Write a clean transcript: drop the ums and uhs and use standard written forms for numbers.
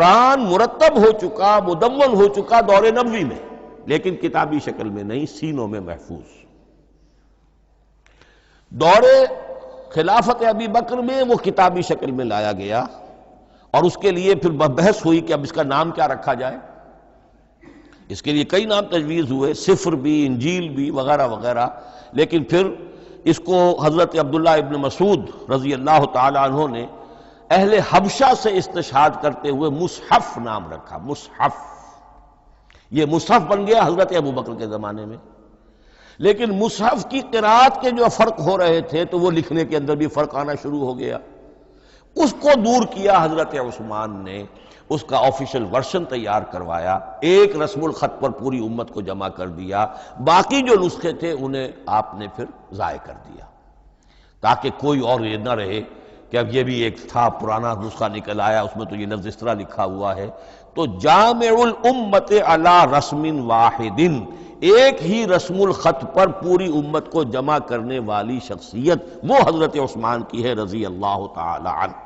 قرآن مرتب ہو چکا، مدون ہو چکا دور نبوی میں، لیکن کتابی شکل میں نہیں، سینوں میں محفوظ۔ دور خلافت ابی بکر میں وہ کتابی شکل میں لایا گیا، اور اس کے لیے پھر بحث ہوئی کہ اب اس کا نام کیا رکھا جائے۔ اس کے لیے کئی نام تجویز ہوئے، سفر بھی، انجیل بھی، وغیرہ وغیرہ، لیکن پھر اس کو حضرت عبداللہ ابن مسعود رضی اللہ تعالی عنہ نے اہل حبشہ سے استشہاد کرتے ہوئے مصحف نام رکھا۔ مصحف، یہ مصحف بن گیا حضرت ابو بکر کے زمانے میں، لیکن مصحف کی قرأت کے جو فرق ہو رہے تھے تو وہ لکھنے کے اندر بھی فرق آنا شروع ہو گیا۔ اس کو دور کیا حضرت عثمان نے، اس کا آفیشل ورژن تیار کروایا، ایک رسم الخط پر پوری امت کو جمع کر دیا، باقی جو نسخے تھے انہیں آپ نے پھر ضائع کر دیا، تاکہ کوئی اور یہ نہ رہے کہ اب یہ بھی ایک تھا پرانا نسخہ نکل آیا، اس میں تو یہ لفظ اس طرح لکھا ہوا ہے۔ تو جامع الامت علی رسم واحد، ایک ہی رسم الخط پر پوری امت کو جمع کرنے والی شخصیت وہ حضرت عثمان کی ہے رضی اللہ تعالی عنہ۔